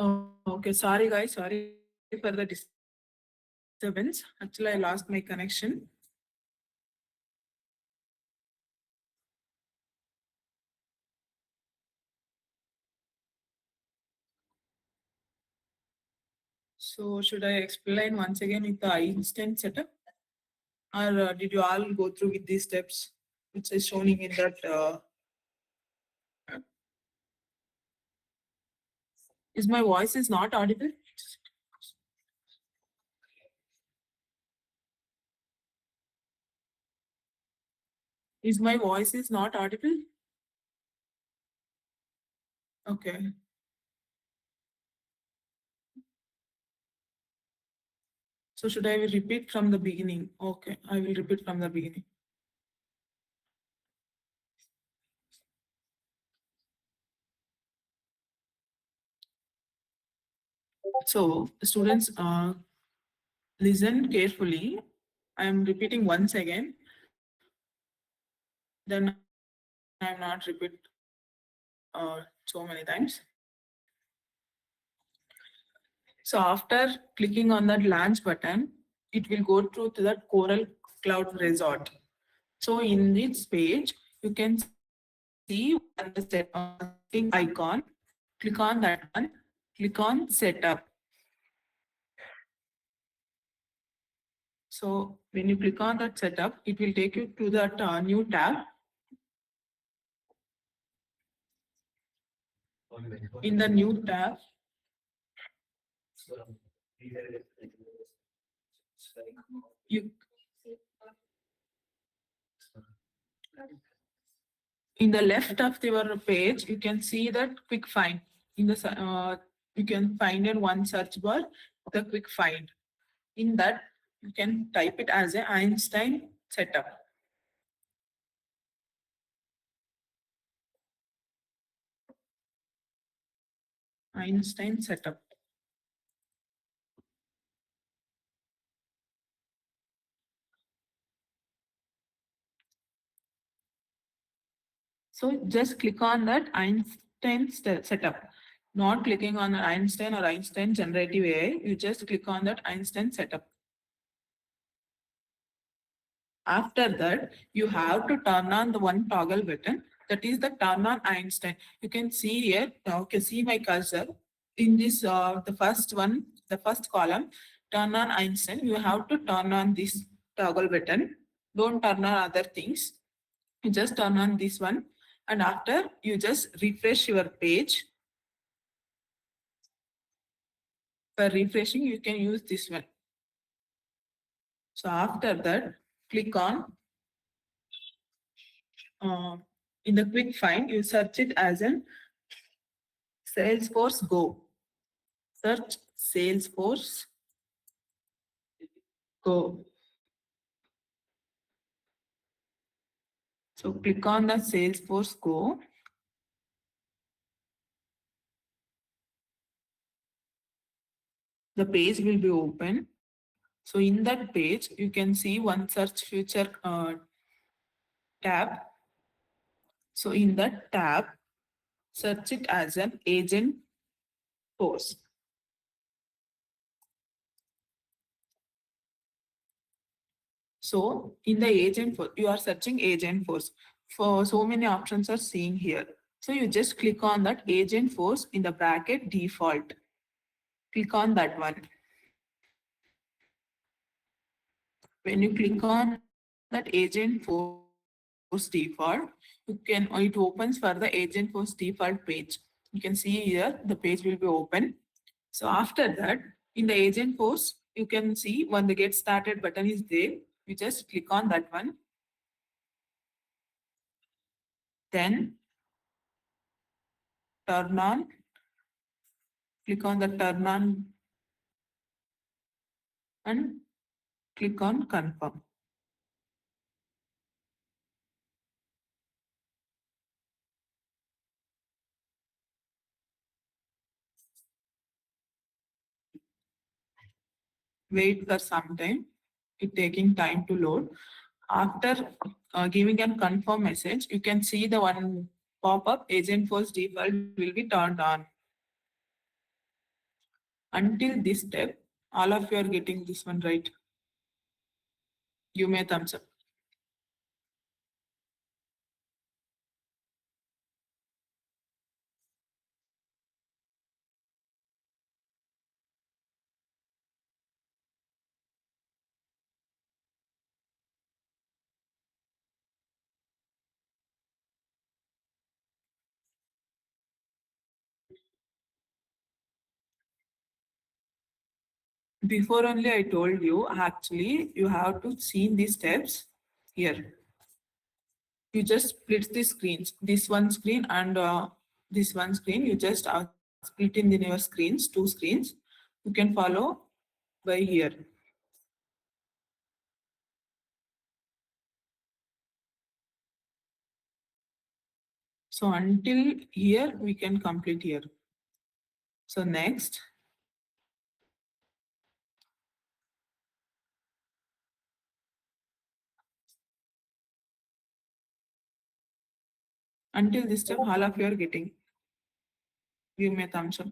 Oh, okay. Sorry, guys. Sorry for the disturbance. Actually, I lost my connection. So, should I explain once again with the Einstein setup? Or did you all go through with these steps, which is shown in that? Is my voice is not audible? Is my voice is not audible? Okay. So should I repeat from the beginning? Okay, I will repeat from the beginning. So students, listen carefully. I am repeating once again. Then I am not repeat so many times. So after clicking on that launch button, it will go through to that Coral Cloud Resort. So in this page, you can see the setting icon. Click on that one. Click on setup. So when you click on that setup, it will take you to that new tab. In the new tab, you in the left of your page, you can see that quick find. In the you can find in one search bar the quick find. In that, you can type it as a Einstein setup. Einstein setup. So just click on that Einstein setup. Not clicking on Einstein or Einstein generative AI, you just click on that Einstein setup. After that, you have to turn on the one toggle button, that is the turn on Einstein. You can see here, now you can see my cursor in this, the first one, the first column, turn on Einstein. You have to turn on this toggle button. Don't turn on other things. You just turn on this one. And after, you just refresh your page. For refreshing, you can use this one. So after that, click on in the quick find, you search it as an Salesforce Go. Search Salesforce Go. So click on the Salesforce Go. The page will be open. So in that page, you can see one search feature tab. So in that tab, search it as an agent force. So in the agent force, you are searching agent force. For so many options are seeing here. So you just click on that agent force in the bracket default. Click on that one. When you click on that agent force default, you can, it opens for the agent force default page. You can see here the page will be open. So after that, in the agent force, you can see when the get started button is there, you just click on that one. Then turn on, click on the turn on and click on confirm. Wait for some time. It taking time to load. After giving a confirm message, you can see the one pop-up agent force default will be turned on. Until this step, all of you are getting this one right. Give me a thumbs up. Before only I told you, actually, you have to see these steps here. You just split the screens, this one screen and this one screen. You just split in your screens, two screens. You can follow by here. So until here, we can complete here. So next, until this step, all of you are getting. Give me a thumbs up.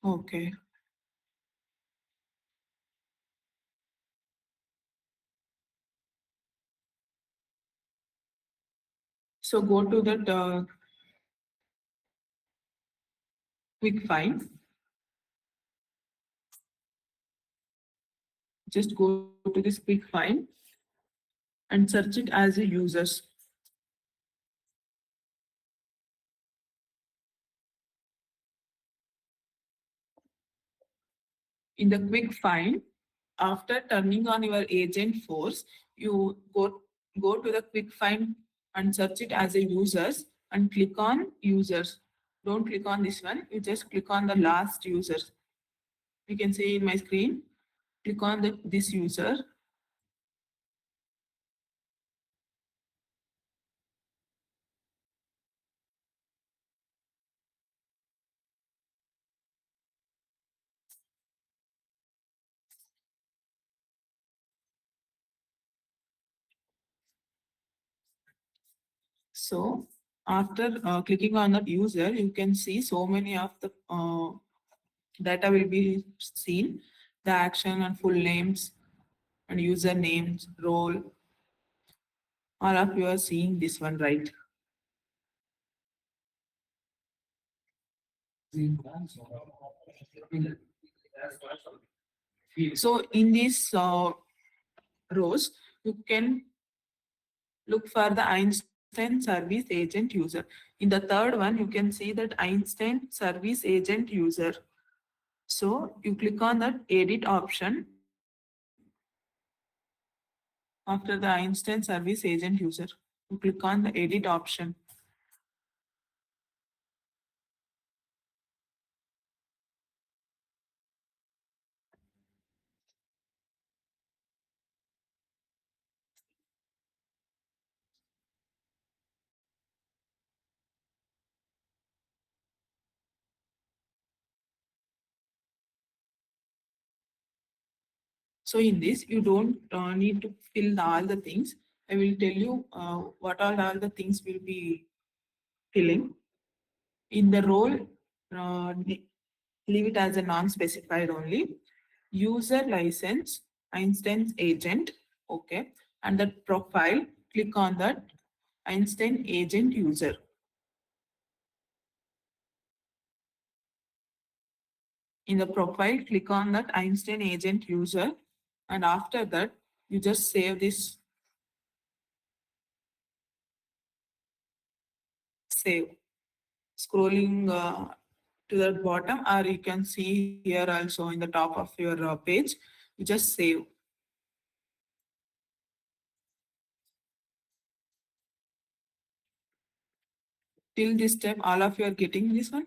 Okay. So go to that quick find. Just go to this quick find and search it as a users. In the quick find, after turning on your agent force, you go to the quick find and search it as a users and click on users. Don't click on this one. You just click on the last users. You can see in my screen. Click on this user. So after clicking on that user, you can see so many of the data will be seen, the action and full names and user names, role. All of you are seeing this one, right? So in these rows, you can look for the Einstein Service Agent user. In the third one, you can see that Einstein Service Agent user. So you click on that edit option after the Einstein Service Agent user. You click on the edit option. So in this, you don't need to fill all the things. I will tell you what all the things will be filling. In the role, leave it as a non-specified only. User license, Einstein's agent, okay. And that profile, click on that Einstein agent user. In the profile, click on that Einstein agent user. And after that, you just save this, save. Scrolling to the bottom, or you can see here also in the top of your page, you just save. Till this step, all of you are getting this one.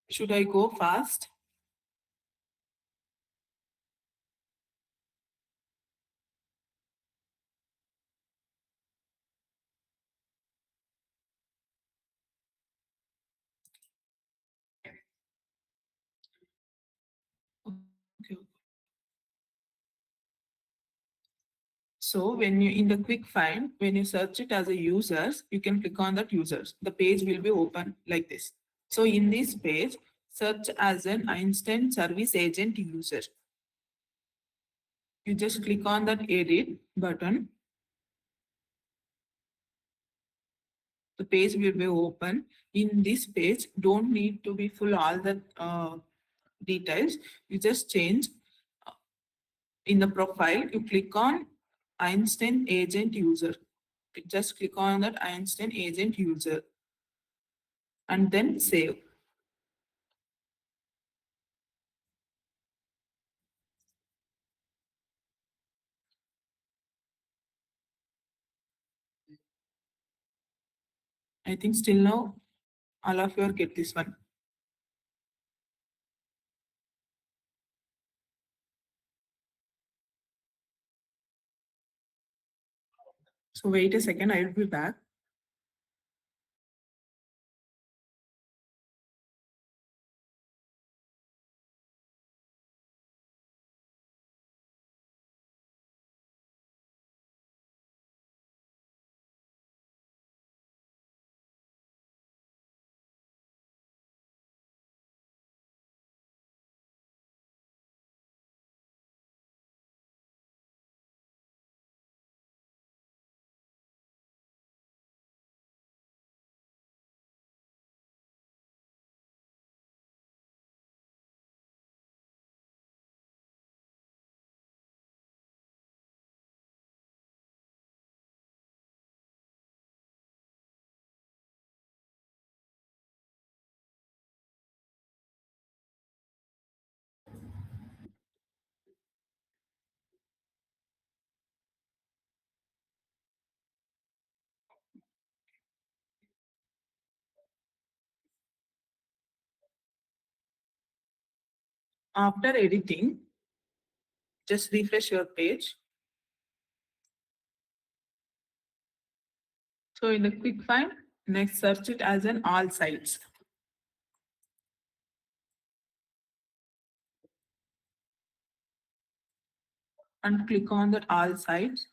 Should I go fast? Okay. So when you in the quick find, when you search it as a users, you can click on that users. The page will be open like this. So in this page, search as an Einstein service agent user. You just click on that edit button. The page will be open. In this page, don't need to be full all the details. You just change in the profile. You click on Einstein agent user. Just click on that Einstein agent user and then save. I think still now all of you are get this one. So wait a second, I will be back. After editing, just refresh your page. So in the quick find, next search it as an all sites. And click on that all sites.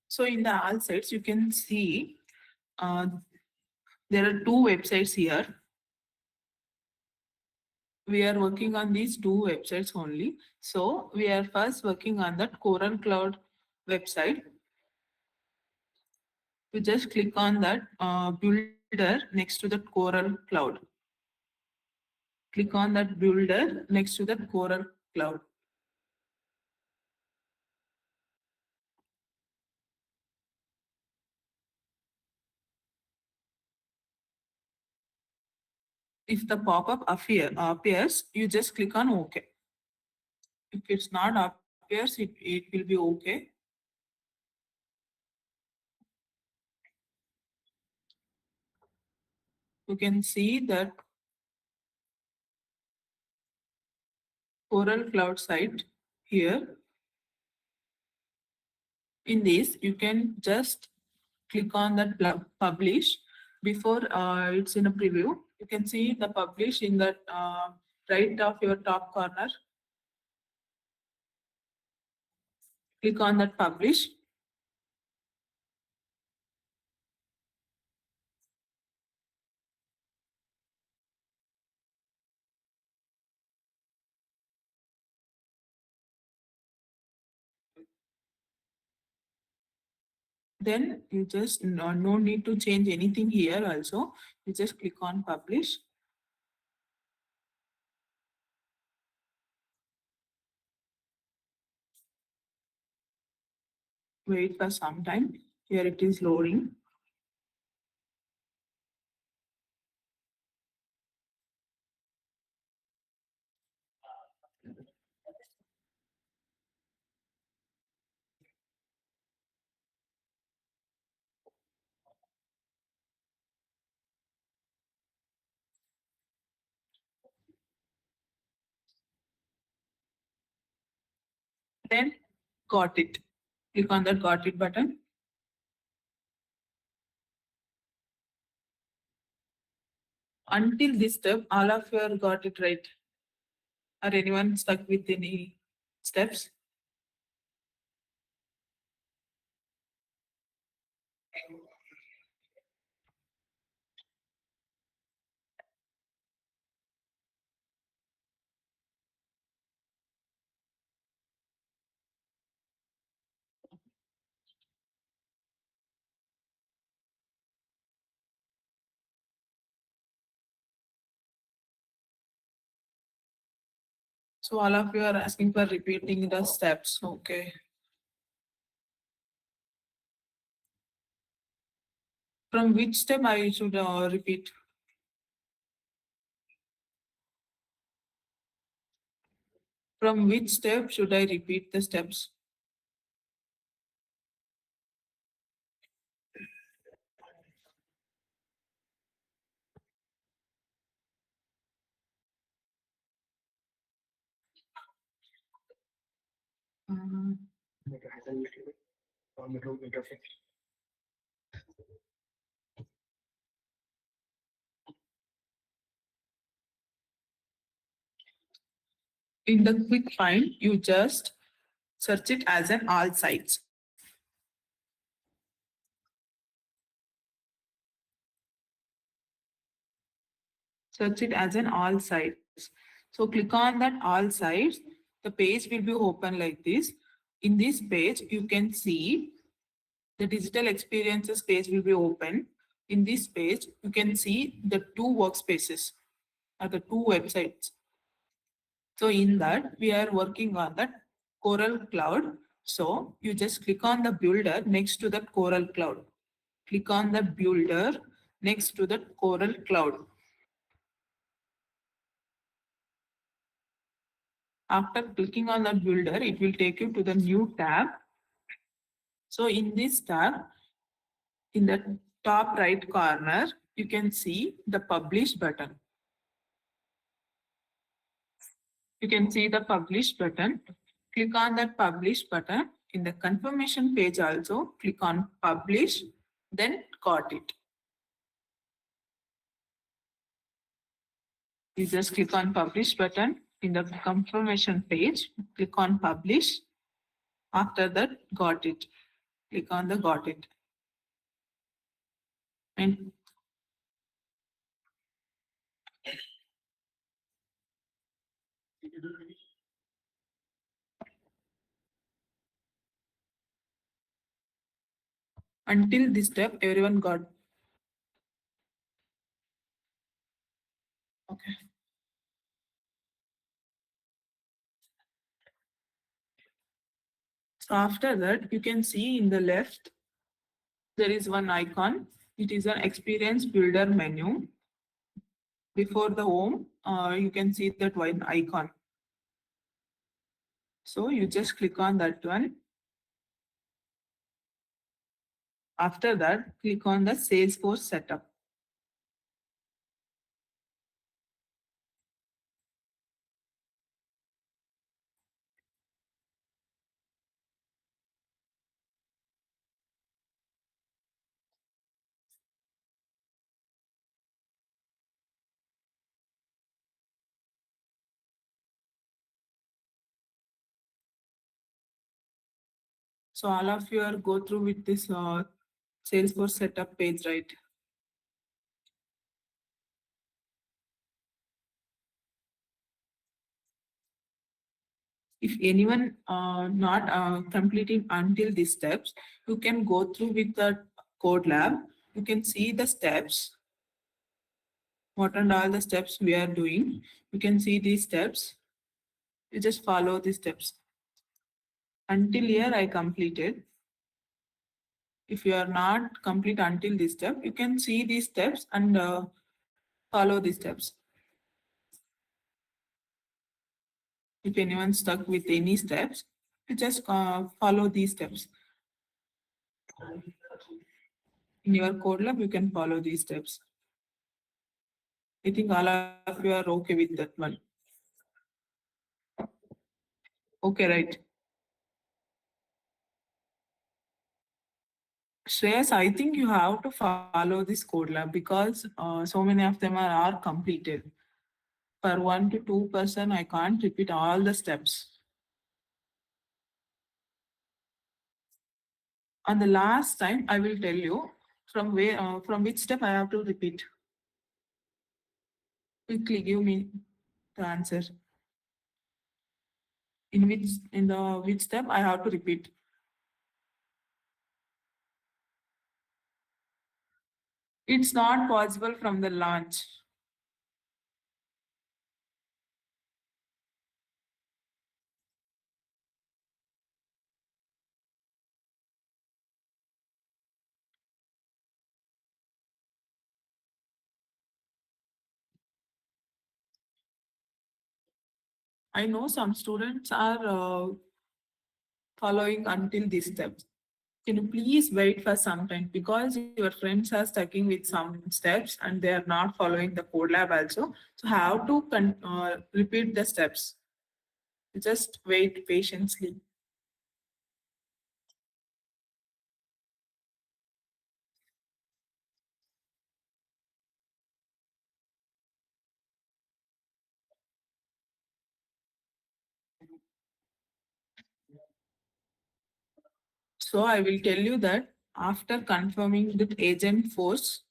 So in the all sites, you can see uh, there are two websites here. We are working on these two websites only. So we are first working on that Coral Cloud website. You just click on that builder next to the Coral Cloud. Click on that builder next to the Coral Cloud. If the pop-up appears, you just click on OK. If it's not appears, it will be OK. You can see that Coral Cloud site here. In this, you can just click on that publish before it's in a preview. You can see the publish in the right of your top corner. Click on that publish. Then you just no need to change anything here also. You just click on publish. Wait for some time. Here it is loading. then got it. Click on that got it button. Until this step, all of you are got it right. Are anyone stuck with any steps? So all of you are asking for repeating the steps. Okay. From which step I should repeat? From which step should I repeat the steps? Mhm. In the quick find, you just search it as an all sites. Search it as an all sites. So click on that all sites. The page will be open like this. In this page, you can see the digital experiences page will be open. In this page, you can see the two workspaces or the two websites. So in that, we are working on that Coral Cloud. So you just click on the builder next to that Coral Cloud. Click on the builder next to that Coral Cloud. After clicking on the builder, it will take you to the new tab. So in this tab, in the top right corner, you can see the publish button. You can see the publish button. Click on that publish button. In the confirmation page also, click on publish, then got it. You just click on publish button in the confirmation page, click on publish. After that, got it. Click on the got it. And until this step, everyone got. Okay. So after that, you can see in the left, there is one icon. It is an experience builder menu. Before the home, you can see that one icon. So you just click on that one. After that, click on the Salesforce setup. So all of you are go through with this Salesforce setup page, right? If anyone not completing until these steps, you can go through with the code lab. You can see the steps, what and all the steps we are doing. You can see these steps. You just follow the steps. Until here I completed. If you are not complete until this step, you can see these steps and follow these steps. If anyone stuck with any steps, you just follow these steps. In your code lab, you can follow these steps. I think all of you are okay with that one. Okay, right. Shreyas, I think you have to follow this code lab because so many of them are completed. For 1 to 2%, I can't repeat all the steps. On the last time, I will tell you from which step I have to repeat. Quickly give me the answer. In the which step I have to repeat. It's not possible from the launch. I know some students are following until these steps. Can you please wait for some time because your friends are stuck with some steps and they are not following the code lab also. So have to repeat the steps. Just wait patiently. So I will tell you that after confirming the agent force,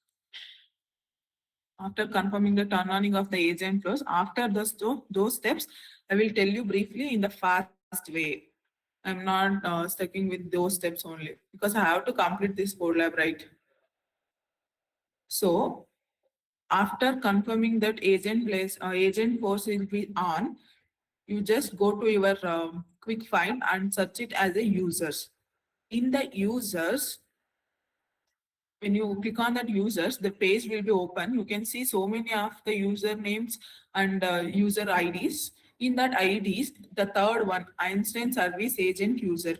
after confirming the turn oning of the agent flows, after those steps, I will tell you briefly in the fast way. I'm not sticking with those steps only because I have to complete this code lab, right? So after confirming that agent force will be on, you just go to your quick find and search it as a users. In the users, when you click on that users, the page will be open. You can see so many of the usernames and user IDs. In that IDs, the third one, Einstein Service Agent User.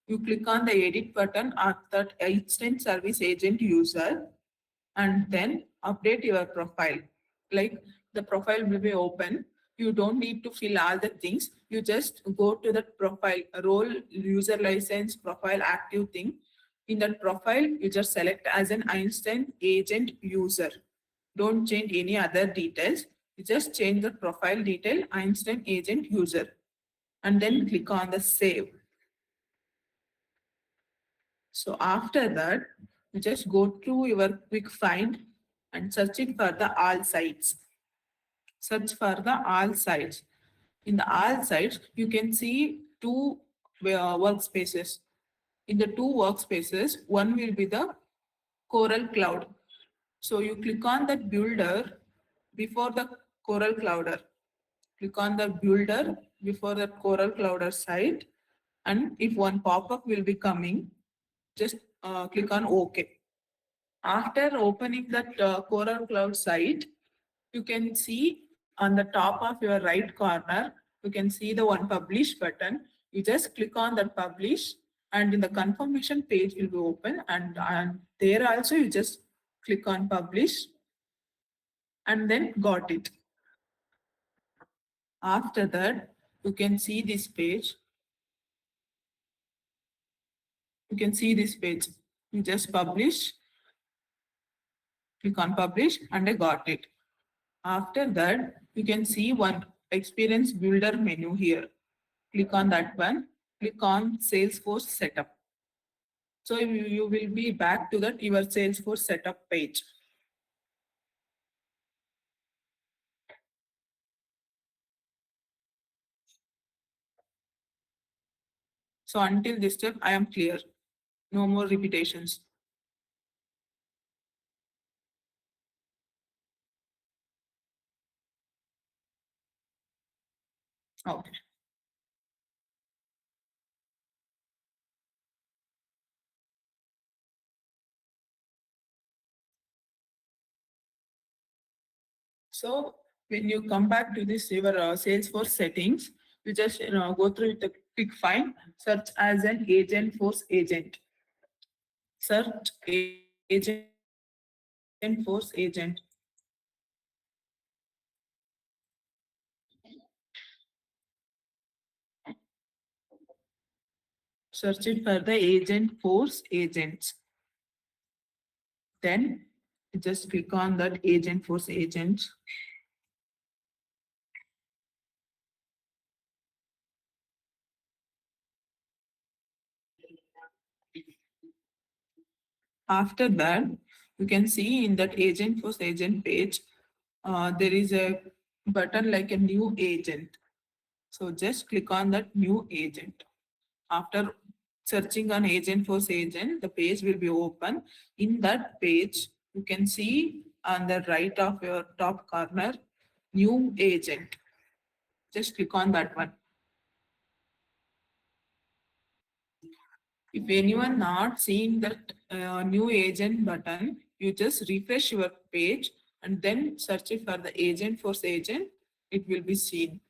You click on the edit button at that Einstein Service Agent User and then update your profile. Like the profile will be open. You don't need to fill all the things. You just go to the profile, role, user license, profile active thing. In that profile, you just select as an Einstein agent user. Don't change any other details. You just change the profile detail Einstein agent user and then click on the save. So after that, you just go to your quick find and search it for the all sites. Search for the all sites. In the all sites, you can see two workspaces. In the two workspaces, one will be the Coral Cloud. So you click on that builder before the Coral Clouder. Click on the builder before the Coral Clouder site. And if one pop-up will be coming, just click on OK. After opening that Coral Cloud site, you can see on the top of your right corner, you can see the one publish button. You just click on that publish and in the confirmation page will be open and there also you just click on publish and then got it. After that, you can see this page. You can see this page. You just publish, click on publish and I got it. After that, you can see one experience builder menu here. Click on that one. Click on Salesforce setup. So you will be back to that your Salesforce setup page. So until this step, I am clear. No more repetitions. Okay. So when you come back to this your Salesforce settings, you just go through the quick find, search as an agent force agent. Search agent force agent. Search it for the agent force agents. Then you just click on that agent force agent. After that, you can see in that agent force agent page, there is a button like a new agent. So just click on that new agent. After searching on agent force agent, the page will be open. In that page, you can see on the right of your top corner, new agent. Just click on that one. If anyone not seeing that new agent button, you just refresh your page and then search it for the agent force agent. It will be seen.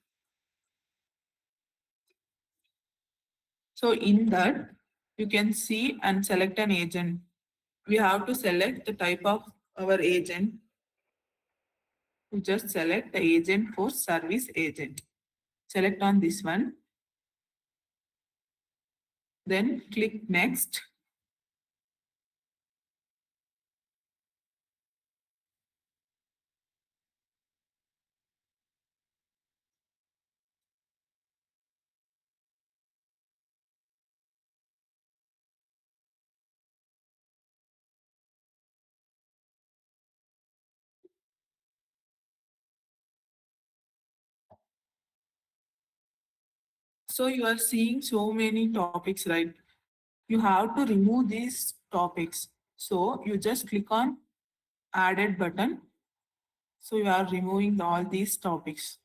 So in that, you can see and select an agent. We have to select the type of our agent. You just select the agent for service agent. Select on this one. Then click next. So you are seeing so many topics, right? You have to remove these topics. So you just click on added button. So you are removing all these topics.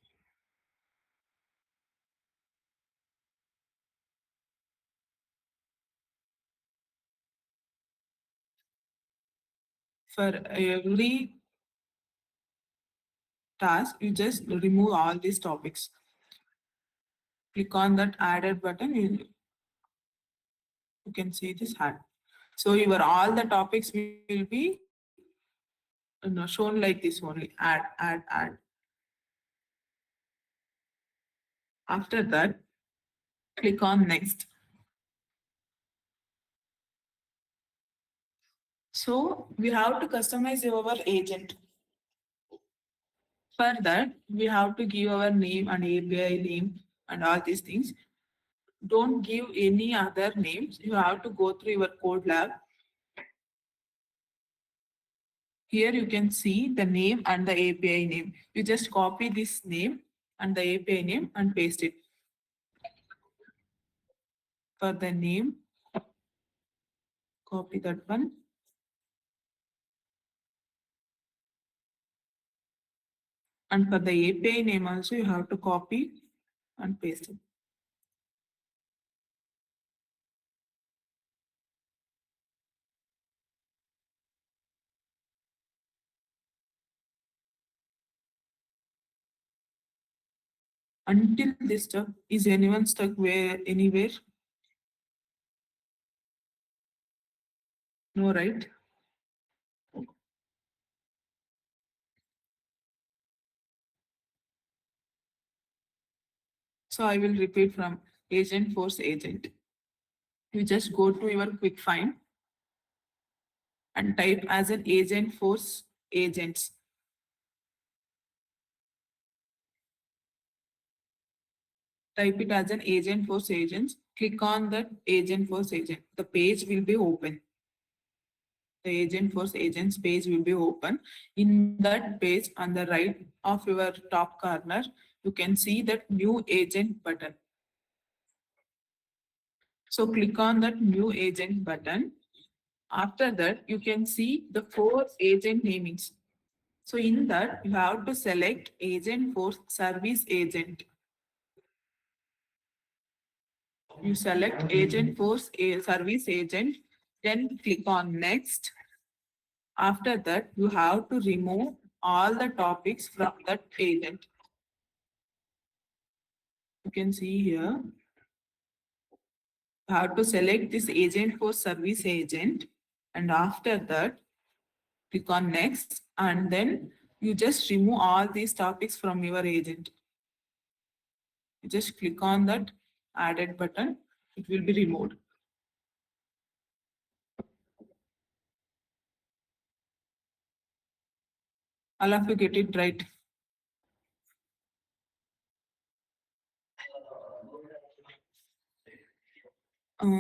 For every task, you just remove all these topics. Click on that added button. You can see this hand. So your all the topics will be shown like this only. Add. After that, click on next. So we have to customize our agent. For that, we have to give our name and API name and all these things. Don't give any other names. You have to go through your code lab. Here you can see the name and the API name. You just copy this name and the API name and paste it. For the name, copy that one. And for the API name also, you have to copy and paste it. Until this stuck, is anyone stuck where anywhere? No, right? So I will repeat from agent force agent. You just go to your quick find and type as an agent force agents. Type it as an agent force agents. Click on that agent force agent. The page will be open. The agent force agents page will be open. In that page on the right of your top corner, you can see that new agent button. So click on that new agent button. After that, you can see the 4 agent namings. So in that, you have to select agent for service agent. You select agent for a service agent, then click on next. After that, you have to remove all the topics from that agent. You can see here, you have to select this agent for service agent. And after that, click on next. And then you just remove all these topics from your agent. You just click on that added button. It will be removed. All of you get it right.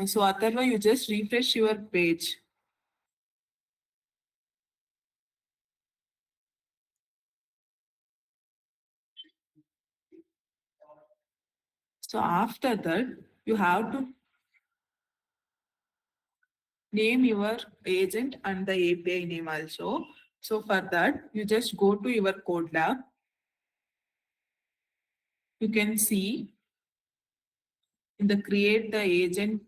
So Atharva, you just refresh your page. So after that, you have to name your agent and the API name also. So for that, you just go to your code lab. You can see in the create the agent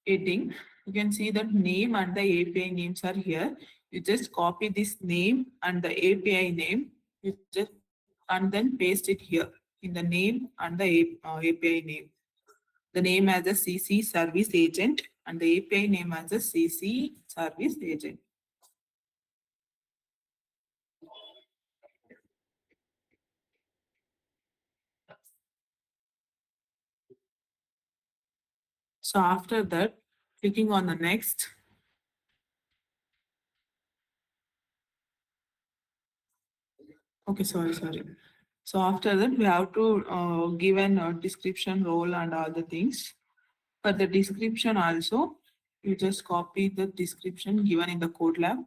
heading, you can see that name and the API names are here. You just copy this name and the API name, you just and then paste it here in the name and the API name. The name as a CC service agent and the API name as a CC service agent. So after that, clicking on the next. Okay, sorry. So after that, we have to give an description role and all the things. For the description also, you just copy the description given in the code lab.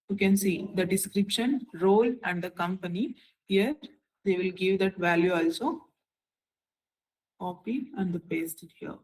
You can see the description, role and the company. Here, they will give that value also. Copy and the paste it here.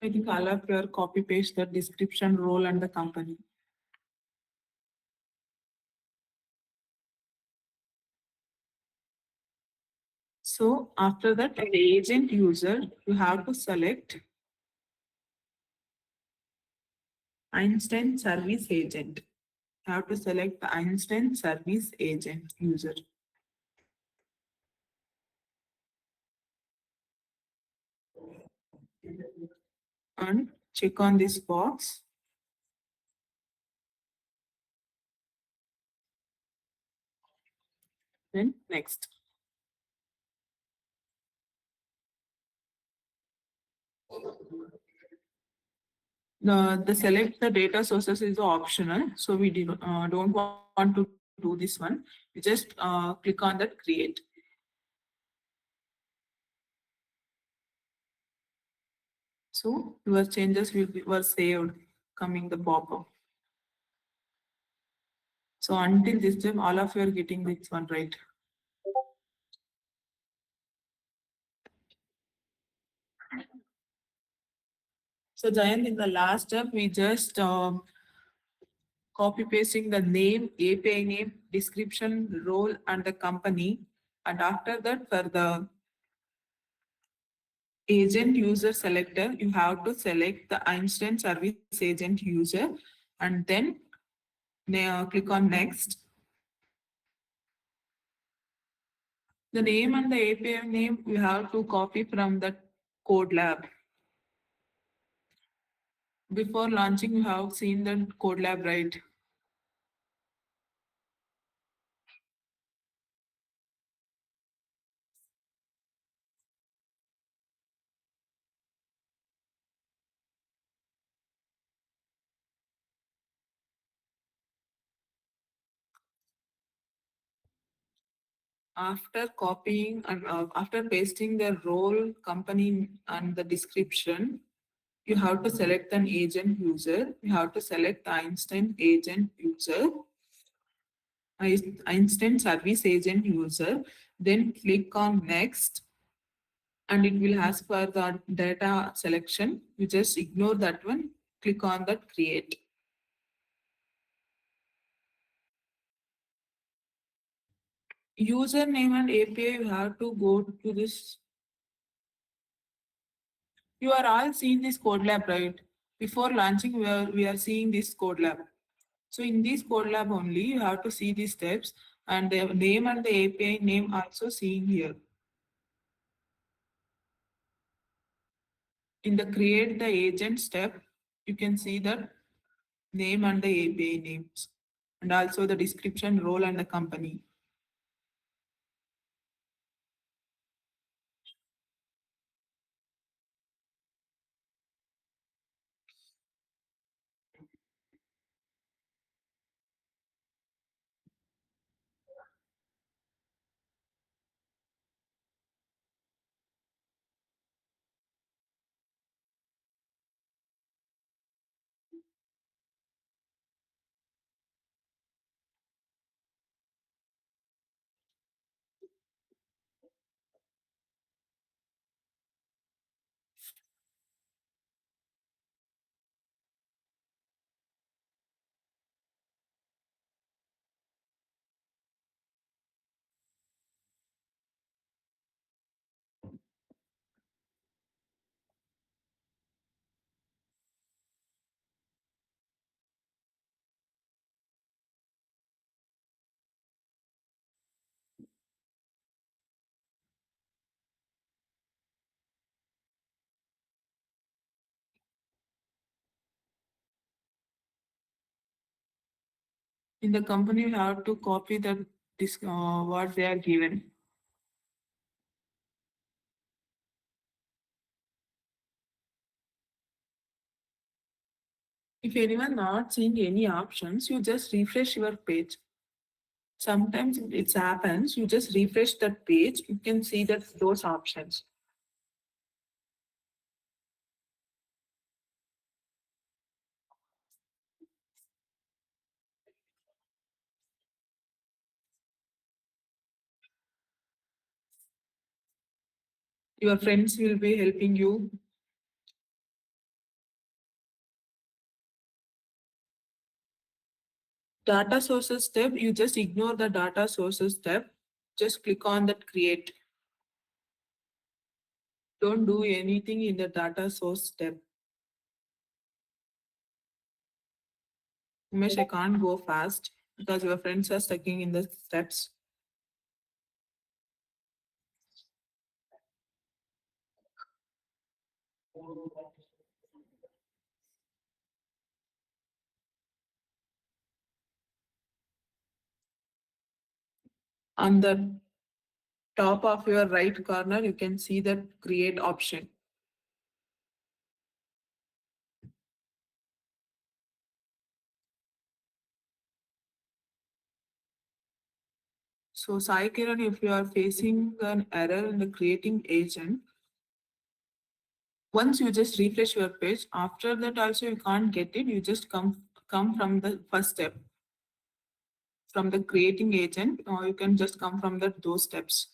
I think all of your copy paste the description, role and the company. So after that, the agent user, you have to select Einstein service agent. You have to select the Einstein service agent user. And check on this box. Then next. The select the data sources is optional, so we don't want to do this one. We just click on that create. So your changes were saved coming the pop-up. So until this time, all of you are getting this one right. So Jayant, in the last step, we just copy pasting the name, API name, description, role, and the company. And after that, for the agent user selector, you have to select the Einstein service agent user and then click on next. The name and the API name you have to copy from the code lab. Before launching, you have seen the code lab, right? After copying and after pasting the role, company, and the description, you have to select an agent user. You have to select the Einstein agent user, Einstein service agent user. Then click on next, and it will ask for the data selection. You just ignore that one. Click on that create. Username and API, you have to go to this. You are all seeing this code lab, right? Before launching, we are seeing this code lab. So in this code lab only, you have to see these steps and the name and the API name also seen here. In the create the agent step, you can see the name and the API names and also the description, role and the company. In the company, you have to copy the what they are given. If anyone not seeing any options, you just refresh your page. Sometimes it happens, you just refresh that page, you can see that those options. Your friends will be helping you. Data sources tab, you just ignore the data sources tab. Just click on that create. Don't do anything in the data source tab. Umesh, I can't go fast because your friends are stucking in the steps. On the top of your right corner, you can see that create option. So Sai Kiran, if you are facing an error in the creating agent, once you just refresh your page, after that also you can't get it, you just come from the first step. From the creating agent, or you can just come from those steps.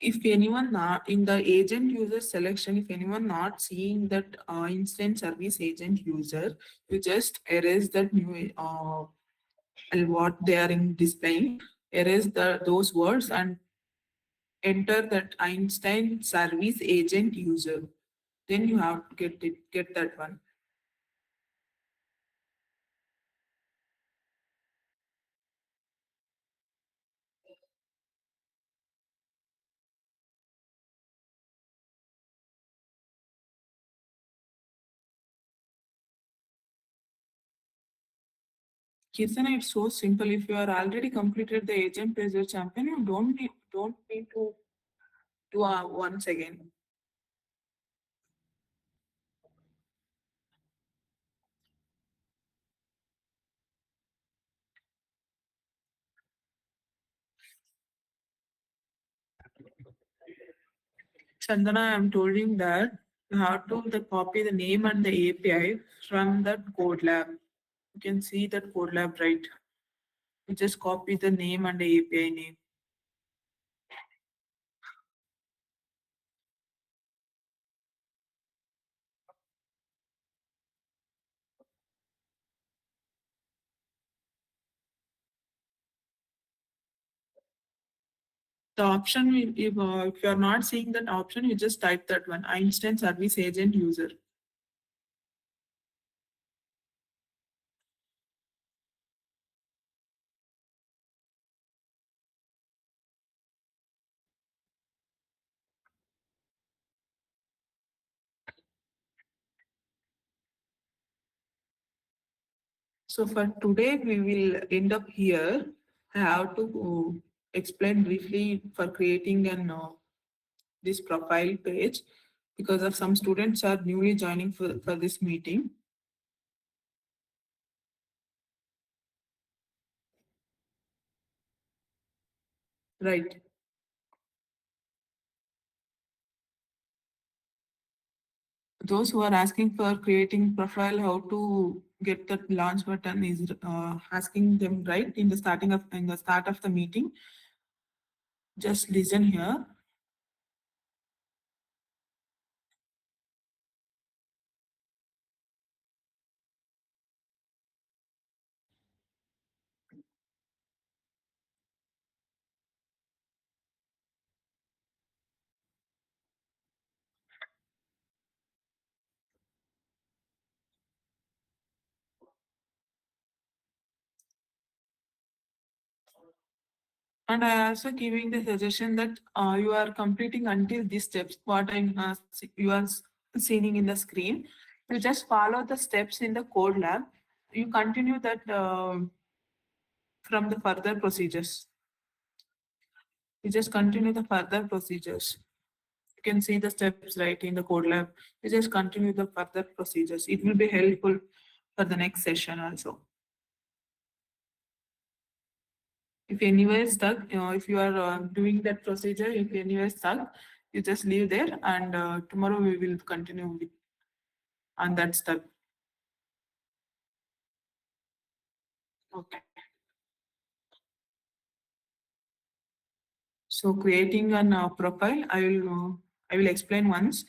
If anyone not in the agent user selection, if anyone not seeing that instant service agent user, you just erase that new and what they are in displaying, erase those words and enter that Einstein service agent user. Then you have to get that one. Kirtana, it's so simple. If you are already completed the agent pleasure champion, you don't need to do once again. Chandana, I'm told him that you have to copy the name and the API from that code lab. You can see that code lab, right? You just copy the name and the API name. The option, if you are not seeing that option, you just type that one, Einstein Service Agent User. So for today, we will end up here. I have to explain briefly for creating an this profile page because of some students are newly joining for this meeting. Right. Those who are asking for creating profile, how to get that launch button is asking them right in the start of the meeting. Just listen here. And I also giving the suggestion that you are completing until these steps, what you are seeing in the screen. You just follow the steps in the code lab. You continue that from the further procedures. You just continue the further procedures. You can see the steps right in the code lab. You just continue the further procedures. It will be helpful for the next session also. If anywhere is stuck, if you are doing that procedure, if anywhere is stuck, you just leave there and tomorrow we will continue with on that step. Okay. So creating an profile, I will explain once.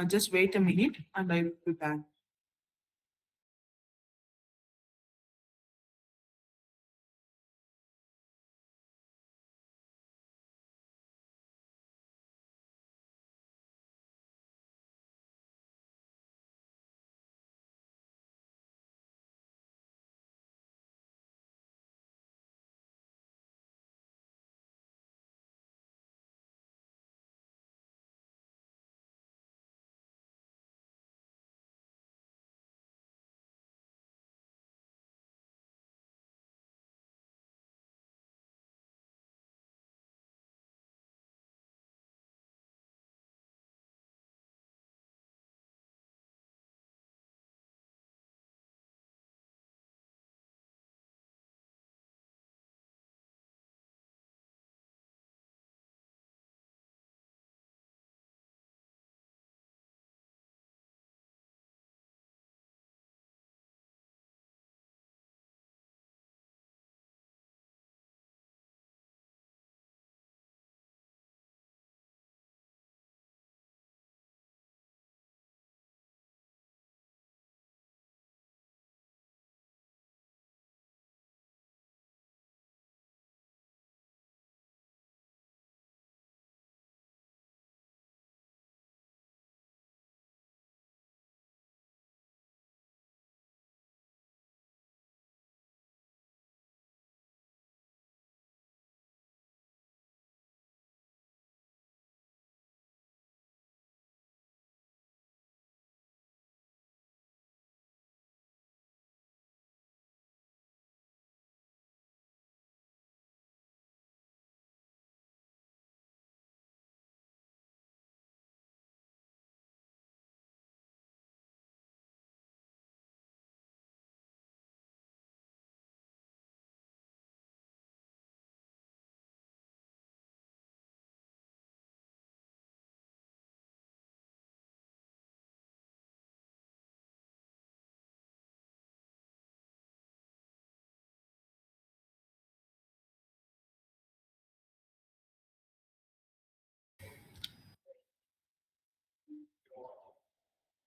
Just wait a minute and I will be back.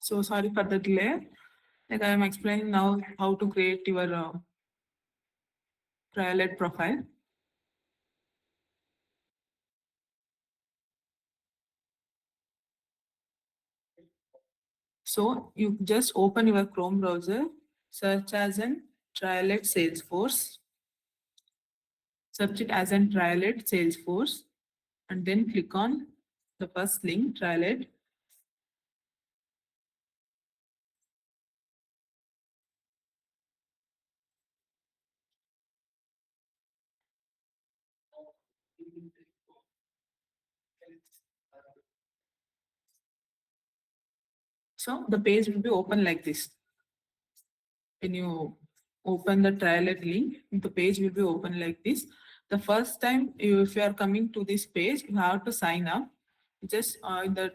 So sorry for the delay. Like I am explaining now how to create your trial profile. So you just open your Chrome browser, search as an Trialet Salesforce, search it as an Trialet Salesforce, and then click on the first link, Trialet. So the page will be open like this. When you open the Trialet link, the page will be open like this. The first time, if you are coming to this page, you have to sign up. Just in the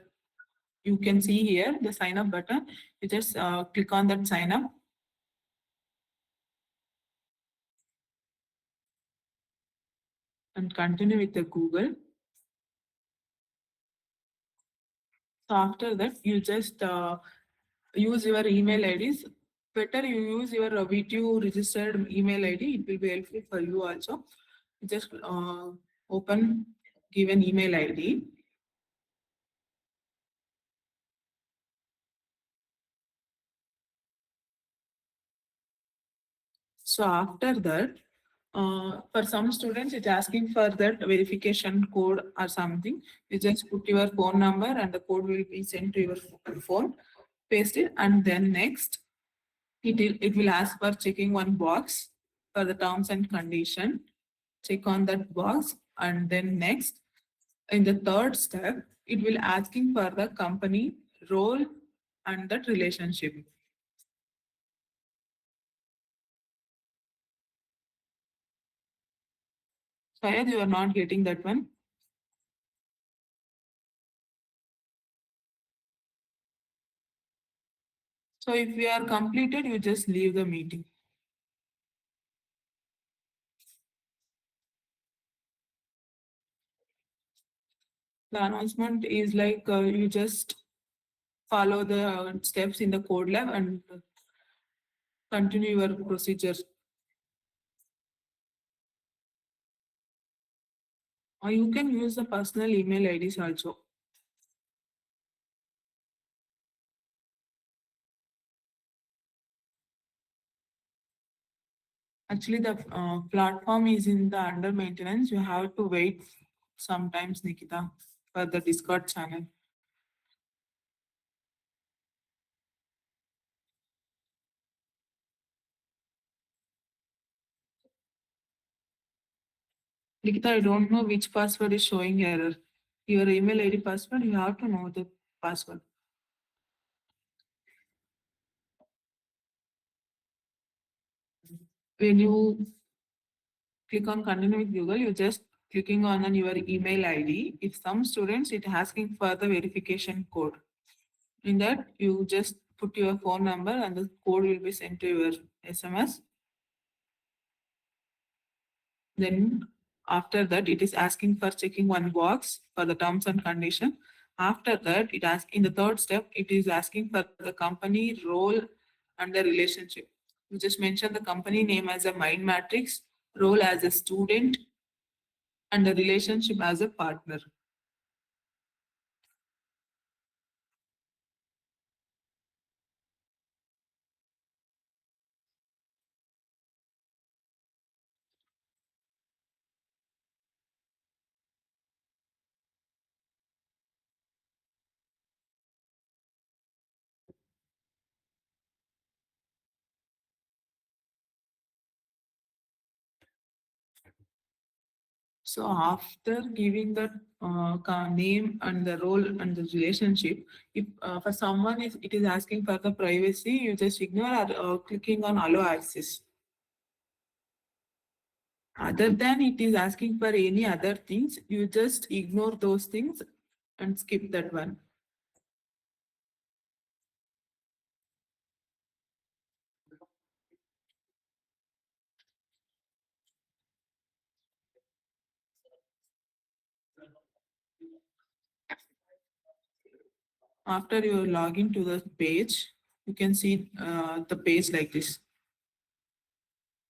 you can see here the sign up button. You just click on that sign up. And continue with the Google. So after that, you just use your email IDs. Better you use your V2 registered email ID. It will be helpful for you also. Just open, give an email ID. So after that, for some students, it's asking for that verification code or something. You just put your phone number and the code will be sent to your phone. Paste it, and then next, it will ask for checking one box for the terms and condition. Check on that box, and then next, in the third step, it will asking for the company role and that relationship. Syed, you are not getting that one. So if we are completed, you just leave the meeting. The announcement is like you just follow the steps in the code lab and continue your procedures. Or you can use the personal email IDs also. Actually, the platform is in the under maintenance. You have to wait sometimes, Nikita, for the Discord channel. Nikita, I don't know which password is showing error. Your email ID password, you have to know the password. When you click on continue with Google, you just clicking on your email ID. If some students, it asking for the verification code. In that, you just put your phone number and the code will be sent to your SMS. Then after that, it is asking for checking one box for the terms and condition. After that, it asks in the third step, it is asking for the company role and the relationship. You just mention the company name as a mind matrix, role as a student, and the relationship as a partner. So after giving the name and the role and the relationship, if for someone it is asking for the privacy, you just ignore or clicking on allow access. Other than it is asking for any other things, you just ignore those things and skip that one. After you log into the page, you can see the page like this.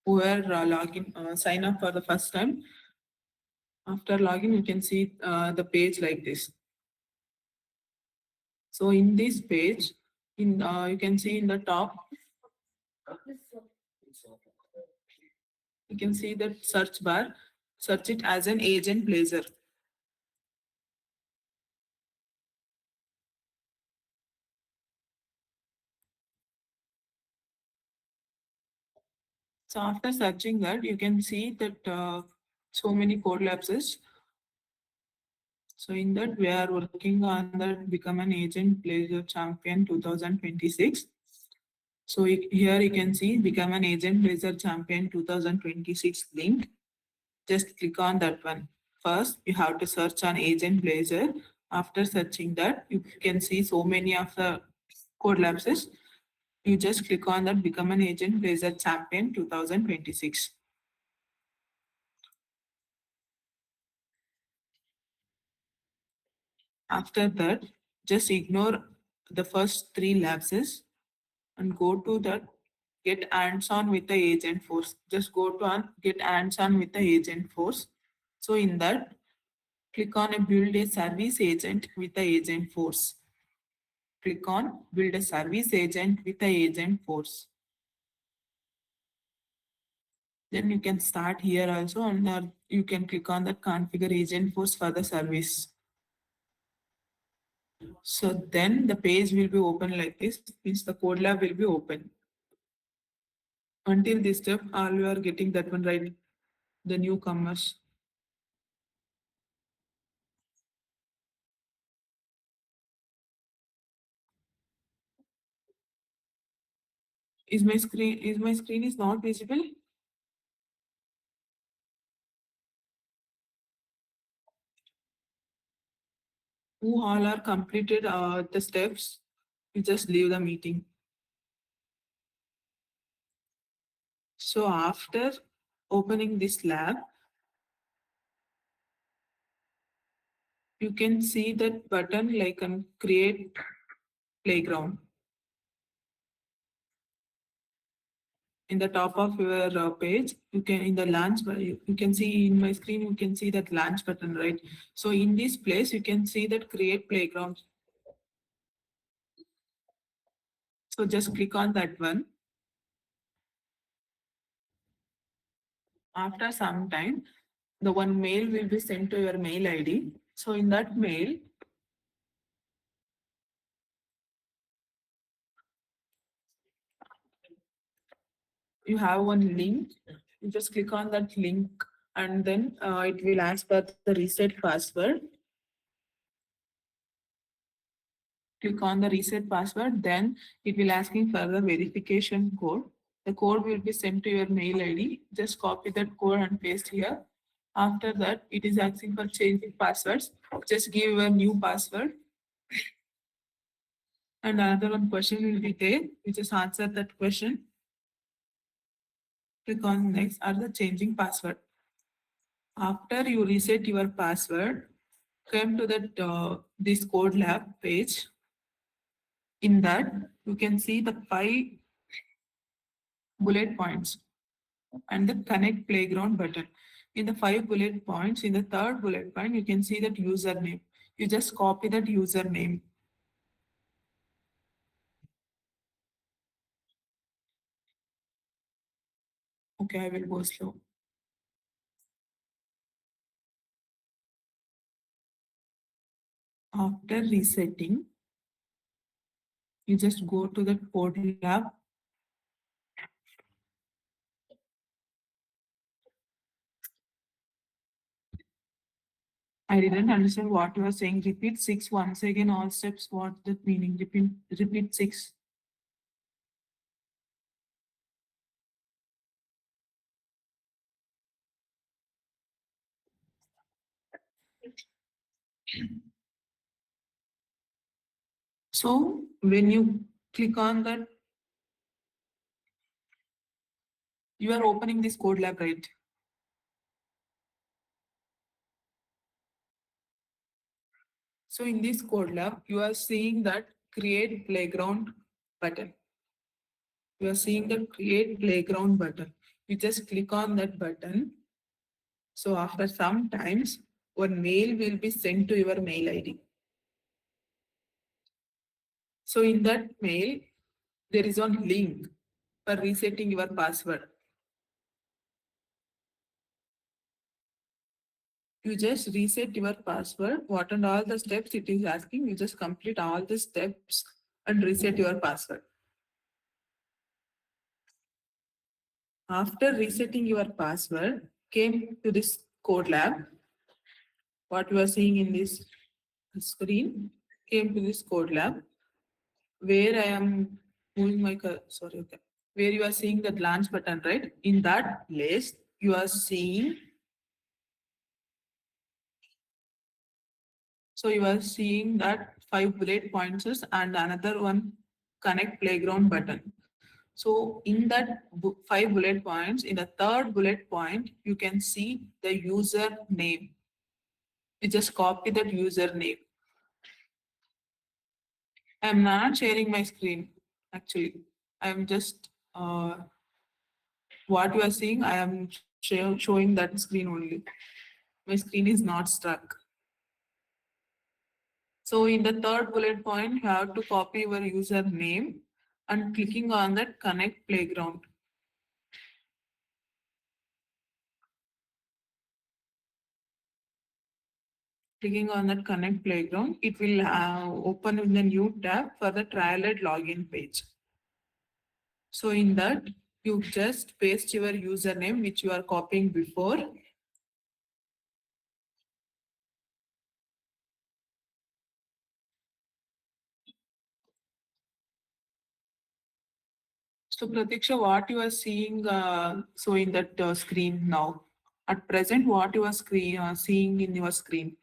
Where login, sign up for the first time. After login, you can see the page like this. So in this page, You can see in the top, you can see the search bar. Search it as an agent blazer. So after searching that, you can see that so many code lapses. So in that, we are working on that Become an Agent Blazer Champion 2026. So here you can see Become an Agent Blazer Champion 2026 link. Just click on that one. First, you have to search on Agent Blazer. After searching that, you can see so many of the code lapses. You just click on that Become an Agent Blazer Champion 2026. After that, just ignore the first three lapses and go to the get hands-on with the agent force. Just go to get hands-on with the agent force. So in that, click on a build a service agent with the agent force. Click on build a service agent with the agent force. Then you can start here also, and you can click on the configure agent force for the service. So then the page will be open like this, means the code lab will be open. Until this step, all you are getting that one right, the newcomers. Is my screen is not visible? Who all are completed the steps? You just leave the meeting. So after opening this lab, you can see that button like on create playground. In the top of your page, you can in the launch, you can see in my screen, you can see that launch button, right? So in this place, you can see that create playground. So just click on that one. After some time, the one mail will be sent to your mail ID. So in that mail, you have one link. You just click on that link and then it will ask for the reset password. Click on the reset password, then it will asking for the verification code. The code will be sent to your mail ID. Just copy that code and paste here. After that, it is asking for changing passwords. Just give your new password. And another one question will be there. You just answer that question. Click on next or the changing password. After you reset your password, come to that this code lab page. In that, you can see the 5 bullet points and the connect playground button. In the 5 bullet points, in the third bullet point, you can see that username. You just copy that username. Okay, I will go slow. After resetting, you just go to the code lab. I didn't understand what you are saying. Repeat 6 once again, all steps. What that meaning? Repeat 6. So when you click on that, you are opening this code lab, right? So in this code lab, you are seeing that create playground button. You are seeing the create playground button. You just click on that button. So after some times, one mail will be sent to your mail ID. So in that mail, there is one link for resetting your password. You just reset your password. What and all the steps it is asking, you just complete all the steps and reset your password. After resetting your password, came to this code lab. What you are seeing in this screen came to this code lab where I am moving my sorry, okay. Where you are seeing that launch button, right? In that place, you are seeing. So you are seeing that 5 bullet points and another one connect playground button. So in that 5 bullet points, in the third bullet point, you can see the user name. You just copy that username. I'm not sharing my screen, actually. I'm just, what you are seeing, I am showing that screen only. My screen is not stuck. So in the third bullet point, you have to copy your username and clicking on that connect playground. Clicking on that connect playground, it will open in the new tab for the trialed login page. So in that, you just paste your username which you are copying before. So Pratiksha, what you are seeing so in that screen now? At present, what you are seeing in your screen?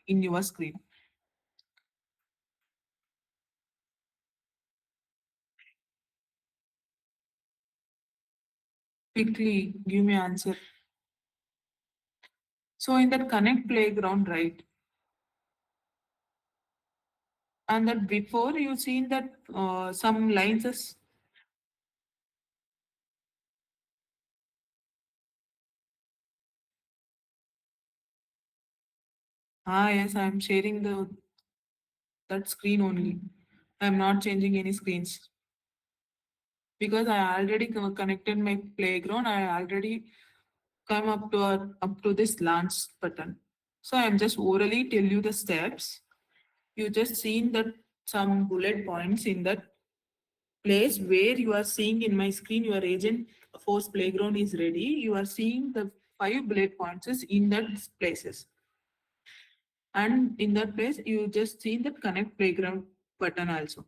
Quickly, give me answer. So in that connect playground, right? And that before you seen that some lines is yes, I'm sharing the that screen only. I'm not changing any screens because I already connected my playground. I already come up to this launch button. So I'm just orally tell you the steps. You just seen that some bullet points in that place where you are seeing in my screen your agent force playground is ready. You are seeing the 5 bullet points is in that places. And in that place, you just see the connect playground button also.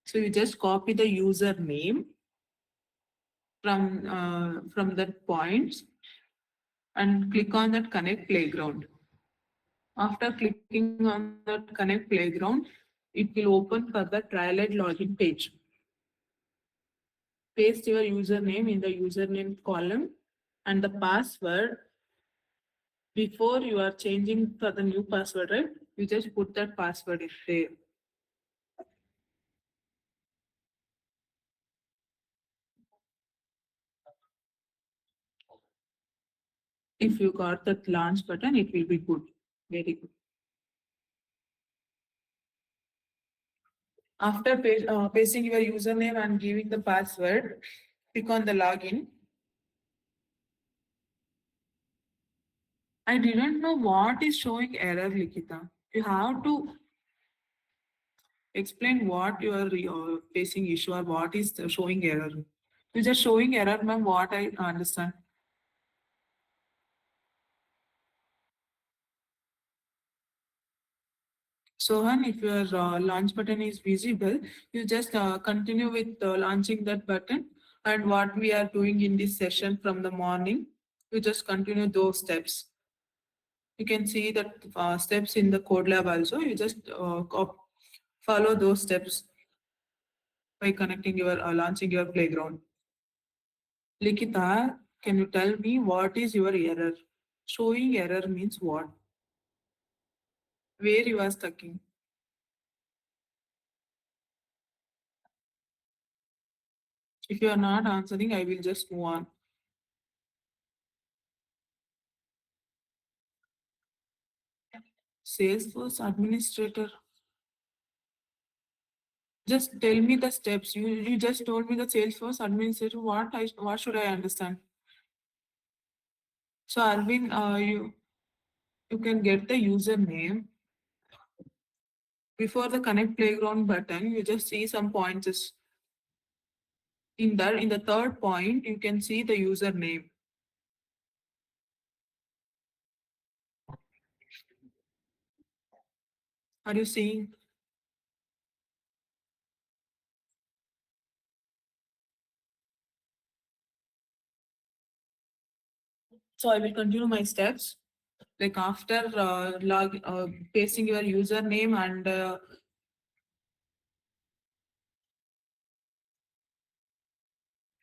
So you just copy the username from that points and click on that connect playground. After clicking on that connect playground, it will open for the trialed login page. Paste your username in the username column and the password before you are changing for the new password, right? You just put that password in there. If you got that launch button, it will be good. Very good. After pasting your username and giving the password, click on the login. I didn't know what is showing error, Likita. You have to explain what you are facing issue or what is showing error. You're just showing error, ma'am, what I understand. Sohan, if your launch button is visible, you just continue with launching that button. And what we are doing in this session from the morning, you just continue those steps. You can see that steps in the code lab also. You just follow those steps by connecting your launching your playground. Likita, can you tell me what is your error? Showing error means what? Where you are stuck in? If you are not answering, I will just move on. Salesforce administrator. Just tell me the steps. You just told me the Salesforce administrator. What should I understand? So Arvind, you can get the username before the connect playground button. You just see some points. In the third point, you can see the username. Are you seeing? So I will continue my steps. Like after pasting your username and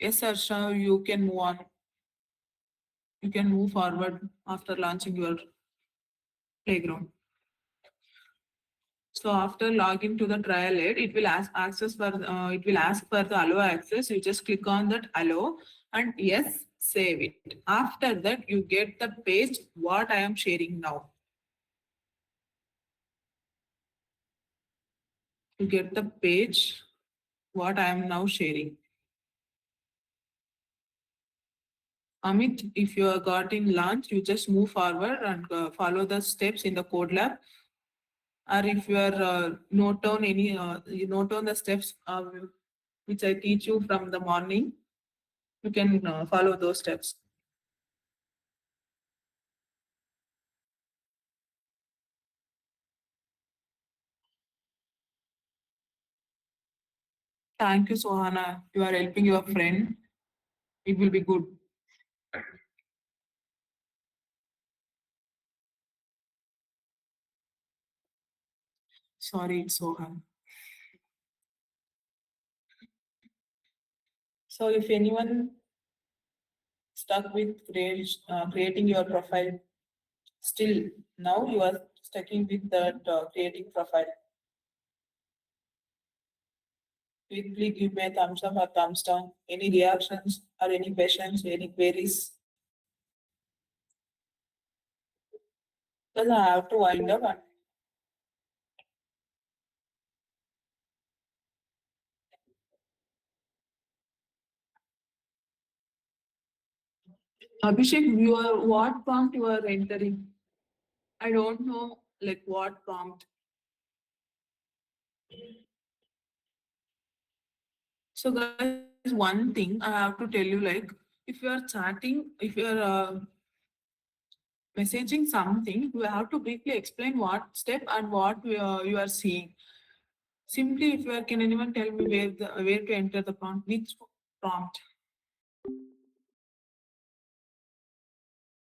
yes, Arsha, you can move on. You can move forward after launching your playground. So after login to the trial aid, it will ask for the allow access. You just click on that allow and yes, save it. After that, you get the page what I am sharing now. You get the page what I am now sharing. Amit, if you are got in launch, you just move forward and follow the steps in the code lab. Or if you are note down you note down the steps which I teach you from the morning, you can follow those steps. Thank you, Sohana. You are helping your friend. It will be good. Sorry, it's Sohan. So if anyone stuck with creating your profile, still now you are sticking with that creating profile. Quickly give me a thumbs up or thumbs down. Any reactions or any questions, any queries? Because I have to wind up. Abhishek, you are what prompt you are entering? I don't know like what prompt. So guys, one thing I have to tell you like if you are chatting, if you are messaging something, you have to briefly explain what step and what you are seeing. Simply, if you are, can anyone tell me where to enter the prompt? Which prompt?